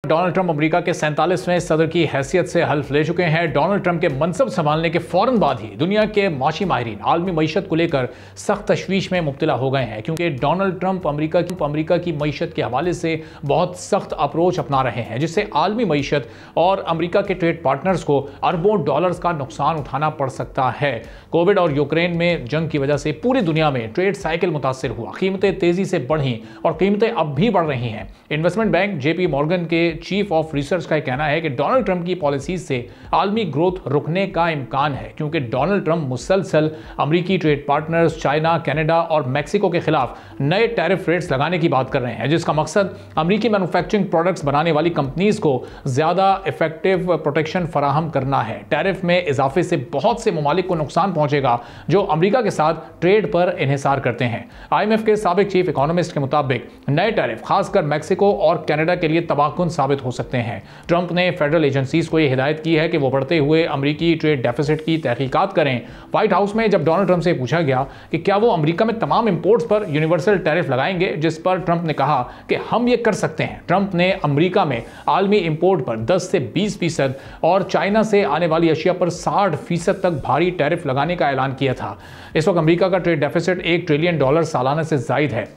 Donald Trump America के 47वें सदर की हैसियत से हल्फ ले चुके हैं। डोनाल्ड ट्रंप के मनसब संभालने के फौरन बाद ही दुनिया के माशी माहिरीन आलमी मईशत को लेकर सख्त तशवीश में मुब्तला हो गए हैं, क्योंकि डोनाल्ड ट्रंप अमेरिका की मईशत के हवाले से बहुत सख्त अप्रोच अपना रहे हैं, जिससे आलमी मईशत और अमेरिका के ट्रेड पार्टनर्स को अरबों डॉलर्स का नुकसान उठाना पड़ सकता है। कोविड और यूक्रेन में जंग की वजह से पूरी दुनिया में ट्रेड साइकिल मुतासर हुआ, कीमतें तेजी से बढ़ी और कीमतें अब भी बढ़ रही हैं। इन्वेस्टमेंट बैंक जेपी मॉर्गन के चीफ ऑफ रिसर्च का कहना है कि डोनाल्ड ट्रंप की पॉलिसीज से आलमी ग्रोथ रुकने का इम्कान है, क्योंकि डोनाल्ड ट्रंप मुसलसल अमेरिकी ट्रेड पार्टनर्स चाइना, कनाडा और मैक्सिको के खिलाफ नए टैरिफ रेट्स लगाने की बात कर रहे हैं, जिसका मकसद अमेरिकी मैन्युफैक्चरिंग प्रोडक्ट्स बनाने वाली कंपनीज को ज्यादा इफेक्टिव प्रोटेक्शन फराहम करना है। टैरिफ में इजाफे से बहुत से ममालिक को नुकसान पहुंचेगा जो अमेरिका के साथ ट्रेड पर इन्हिसार करते हैं। IMF के साबिक चीफ इकोनॉमिस्ट के मुताबिक नए टैरिफ खासकर मैक्सिको और कनाडा के लिए तबाहकुन साबित हो सकते हैं। ट्रंप ने फेडरल एजेंसीज को यह हिदायत की है कि वो बढ़ते हुए अमेरिकी ट्रेड डेफिसिट की तहकीकात करें। व्हाइट हाउस में जब डोनाल्ड ट्रंप से पूछा गया कि क्या वो अमेरिका में तमाम इंपोर्ट्स पर यूनिवर्सल टैरिफ लगाएंगे, जिस पर ट्रंप ने कहा कि हम ये कर सकते हैं। ट्रंप ने अमेरिका में आलमी इंपोर्ट पर 10 से 20% और चाइना से आने वाली अशिया पर 60% तक भारी टैरिफ लगाने का ऐलान किया था। इस वक्त अमेरिका का ट्रेड डेफिसिट $1 ट्रिलियन सालाना से जायद है।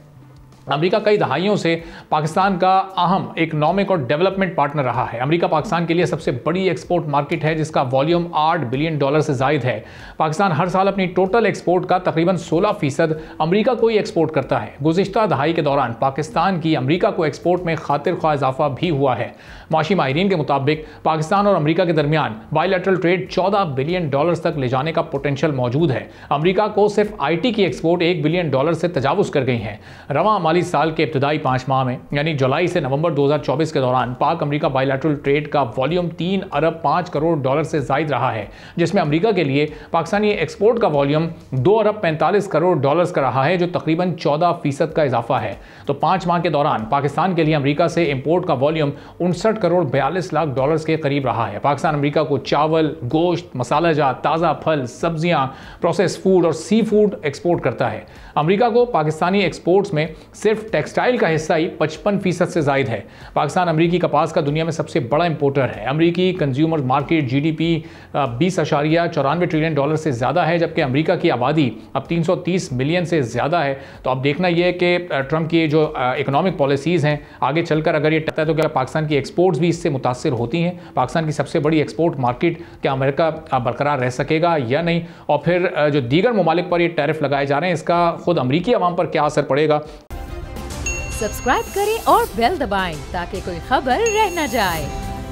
अमेरिका कई दहाइयों से पाकिस्तान का अहम इकोनॉमिक और डेवलपमेंट पार्टनर रहा है। अमेरिका पाकिस्तान के लिए सबसे बड़ी एक्सपोर्ट मार्केट है, जिसका वॉल्यूम $8 बिलियन से जायद है। पाकिस्तान हर साल अपनी टोटल एक्सपोर्ट का तकरीबन 16% अमेरिका को ही एक्सपोर्ट करता है। गुज़िश्ता दहाई के दौरान पाकिस्तान की अमेरिका को एक्सपोर्ट में खातिर ख्वाह इजाफा भी हुआ है। माशी माहिरीन के मुताबिक पाकिस्तान और अमेरिका के दरमियान बायलैटरल ट्रेड $14 बिलियन तक ले जाने का पोटेंशियल मौजूद है। अमेरिका को सिर्फ IT की एक्सपोर्ट $1 बिलियन से तजावुज कर गई है। रवां माली साल के इब्तदाई 5 माह में यानी जुलाई से नवंबर 2024 के दौरान पाक अमेरिका बायलैटरल ट्रेड का वॉल्यूम $3 अरब 5 करोड़ से जायद रहा है, जिसमें अमेरिका के लिए पाकिस्तानी एक्सपोर्ट का वॉल्यूम $2 अरब 45 करोड़ का रहा है, जो तकरीबन 14% का इजाफा है। तो 5 माह के दौरान पाकिस्तान के लिए अमेरिका से इंपोर्ट का वॉल्यूम $59 करोड़ 42 लाख के करीब रहा है। पाकिस्तान अमेरिका को चावल, गोश्त, मसालाजात, ताज़ा फल, सब्जियां, प्रोसेस फूड और सी फूड एक्सपोर्ट करता है। अमेरिका को पाकिस्तानी एक्सपोर्ट्स में सिर्फ टेक्सटाइल का हिस्सा ही 55% से जायद है। पाकिस्तान अमेरिकी कपास का दुनिया में सबसे बड़ा इंपोर्टर है। अमेरिकी कंज्यूमर मार्केट GDP $20.94 ट्रिलियन से ज़्यादा है, जबकि अमेरिका की आबादी अब 330 मिलियन से ज़्यादा है। तो अब देखना यह है कि ट्रंप की जो इकोनॉमिक पॉलिसीज़ हैं आगे चलकर अगर ये टकता है तो क्या पाकिस्तान की एक्सपोर्ट्स भी इससे मुतासर होती हैं। पाकिस्तान की सबसे बड़ी एक्सपोर्ट मार्केट क्या अमेरिका बरकरार रह सकेगा या नहीं, और फिर जो दीगर ममालिक पर ये टैरिफ लगाए जा रहे हैं इसका खुद अमेरिकी अवाम पर क्या असर पड़ेगा। सब्सक्राइब करें और बेल दबाएं ताकि कोई खबर रह न जाए।